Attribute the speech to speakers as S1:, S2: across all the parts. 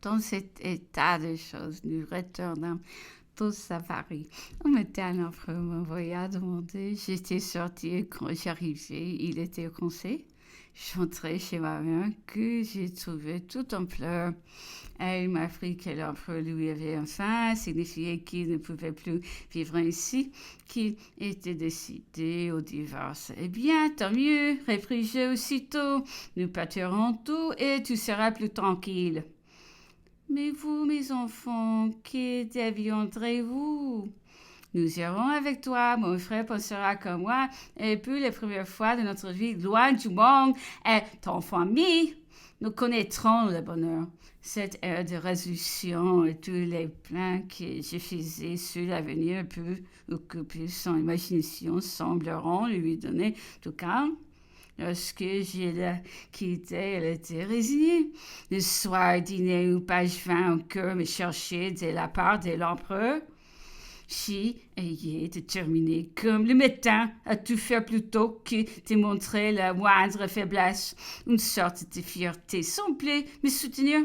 S1: Dans cet état de choses, nous retournons tous à Paris. On était alors m'envoya demander. J'étais sortie quand j'arrivais. Il était au conseil. Je suis entrée chez ma mère que j'ai trouvé tout en pleurs. Elle m'a appris que l'empereur lui avait enfin signifié qu'il ne pouvait plus vivre ici, qu'il était décidé au divorce. Eh bien, tant mieux, repris-je aussitôt. Nous partirons tout et tu seras plus tranquille. Mais vous, mes enfants, que deviendrez-vous? Nous irons avec toi, mon frère pensera comme moi, et puis les premières fois de notre vie loin du monde et ton famille, nous connaîtrons le bonheur. Cette ère de résolution et tous les plans que je faisais sur l'avenir peu occuper son imagination sembleront lui donner tout calme. Lorsque je la quittais, elle était résignée. Le soir, dîner ou page 20 au cœur me cherchait de la part de l'empereur. J'y ayais déterminé, comme le matin, à tout faire plutôt que de montrer la moindre faiblesse. Une sorte de fierté semblait me soutenir.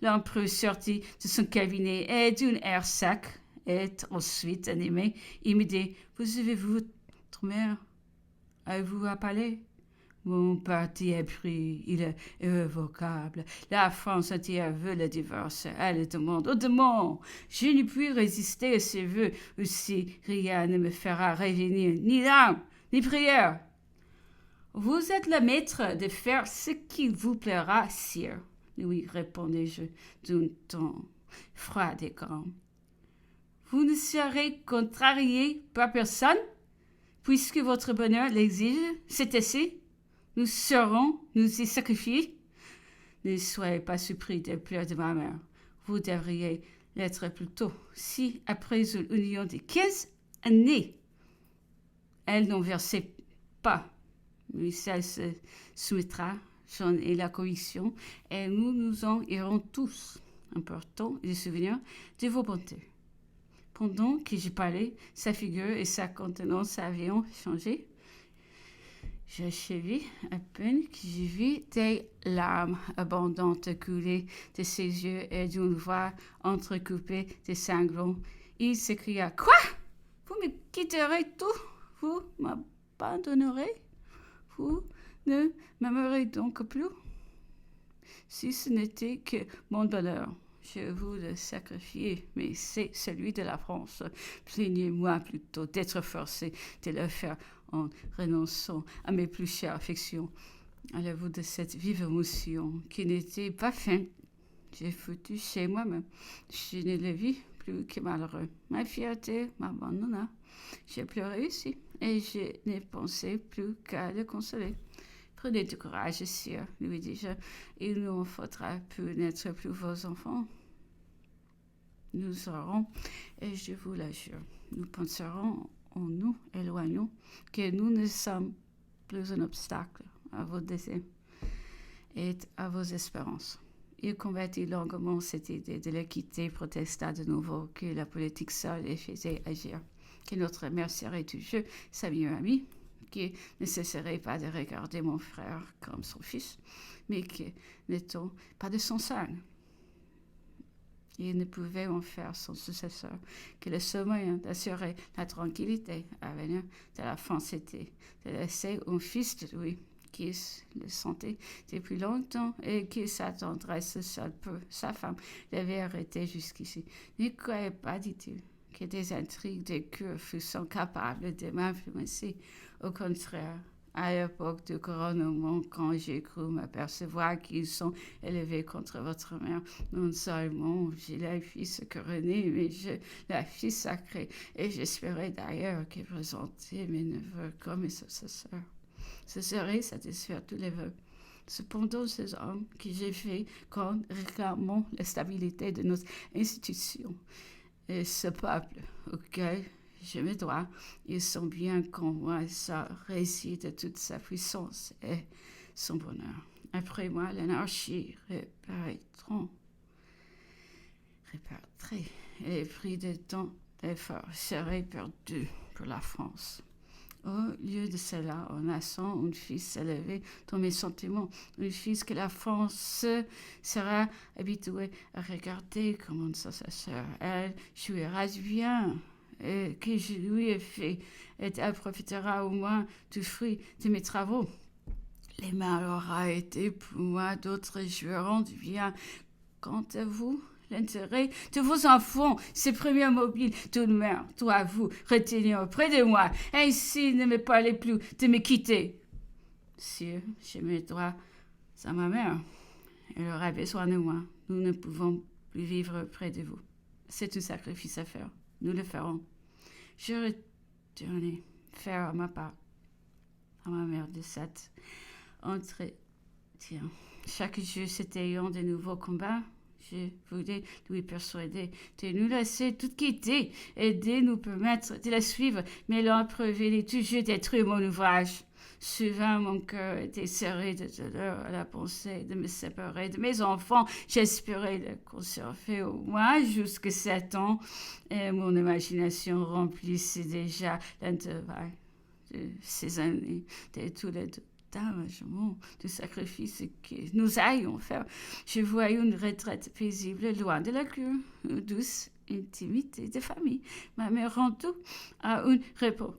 S1: L'empereur sortit de son cabinet et d'un air sec, et ensuite animé, il me dit: Vous avez-vous votre mère? Avez-vous à parler? Mon parti est pris, il est irrévocable. La France entière veut le divorce. Elle demande, oh demande, je ne puis résister à ses vœux, aussi rien ne me fera revenir, ni larmes, ni prières. Vous êtes le maître de faire ce qu'il vous plaira, sire, lui répondis-je d'un ton froid et calme. Vous ne serez contrarié par personne, puisque votre bonheur l'exige, c'est assez. Nous serons nous y sacrifier. Ne soyez pas surpris des pleurs de ma mère. Vous devriez l'être plus tôt. Si, après une union de 15 années, elle n'en versait pas, mais elle se soumettra, j'en ai la conviction, et nous nous en irons tous. Important les souvenirs de vos bontés. Pendant que je parlais, sa figure et sa contenance avaient changé. J'achevai à peine que je vis des larmes abondantes couler de ses yeux et d'une voix entrecoupée de sanglots. Il s'écria: Quoi? Vous me quitterez tout? Vous m'abandonnerez? Vous ne m'aimerez donc plus? Si ce n'était que mon bonheur, je vous le sacrifiais, mais c'est celui de la France. Plaignez-moi plutôt d'être forcé de le faire en renonçant à mes plus chères affections. Allez-vous de cette vive émotion qui n'était pas fin? J'ai foutu chez moi-même. Je ne le vis plus que malheureux. Ma fierté m'abandonna. J'ai pleuré aussi et je n'ai pensé plus qu'à le consoler. Prenez du courage, sire, lui dis-je. Il nous faudra plus n'être plus vos enfants. Nous aurons, et je vous l'assure, nous penserons en nous éloignons, que nous ne sommes plus un obstacle à vos désirs et à vos espérances. Il combattit longuement cette idée de la quitter, protesta de nouveau que la politique seule les faisait agir, que notre mère serait toujours sa meilleure amie, qui ne cesserait pas de regarder mon frère comme son fils, mais que n'étant pas de son sang. Il ne pouvait en faire son successeur, que le seul moyen d'assurer la tranquillité à venir de la France était de laisser un fils de lui qui le sentait depuis longtemps et qui sa tendresse seule pour sa femme l'avait arrêté jusqu'ici. Ne croyez pas, dit-il, que des intrigues de cœur fussent capables de m'influencer. Au contraire, à l'époque du couronnement, quand j'ai cru m'apercevoir qu'ils sont élevés contre votre mère, non seulement je la fils couronné, mais je la fils sacrée, et j'espérais d'ailleurs que présenter mes neveux comme mes successeurs. Ce serait satisfaire tous les vœux. Cependant, ces hommes que j'ai fait quand réclamant la stabilité de notre institution, et ce peuple auquel je me dois, ils sont bien qu'en moi ça réside toute sa puissance et son bonheur. Après moi, l'anarchie réparerait. Et les prix de temps d'effort seraient perdus pour la France. Au lieu de cela, on attend une fille s'élever dans mes sentiments, une fille que la France sera habituée à regarder comme sa sœur. Elle jouira bien que je lui ai fait et elle profitera au moins du fruit de mes travaux. Les mains aura été pour moi d'autres joueront du bien. Quant à vous, l'intérêt de vos enfants, ces premiers mobiles, tout de même, doit vous retenir auprès de moi. Ainsi, ne me parlez plus de me quitter. Si je me dois à ma mère, elle aura besoin de moi. Nous ne pouvons plus vivre près de vous. C'est un sacrifice à faire. Nous le ferons. Je retourne faire ma part à ma mère de cette entretien. Chaque jour, c'était un de nouveaux combats. Je voulais lui persuader de nous laisser tout quitter et de nous permettre de la suivre, mais l'empereur venait toujours détruire mon ouvrage. Souvent, mon cœur était serré de douleur à la pensée de me séparer de mes enfants. J'espérais les conserver au moins jusqu'à 7 ans et mon imagination remplissait déjà l'intervalle de ces années de tous les deux d'engagement, de sacrifice que nous allions faire. Je voyais une retraite paisible loin de la cour, une douce intimité de famille. Ma mère rend tout à un repos.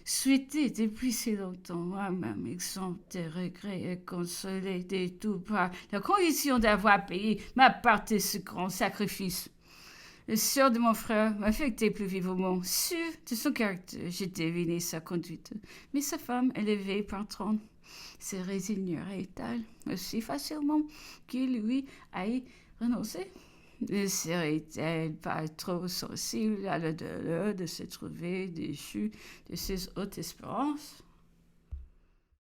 S1: Souhaité depuis si longtemps, moi-même exempt de regrets et consolé de tout par la condition d'avoir payé ma part de ce grand sacrifice. Le sœur de mon frère m'affectait plus vivement. Sûr de son caractère, j'ai deviné sa conduite. Mais sa femme, élevée par 30, se résignerait-elle aussi facilement qu'il lui aille renoncer? Ne serait-elle pas trop sensible à la douleur de se trouver déchue de ses hautes espérances?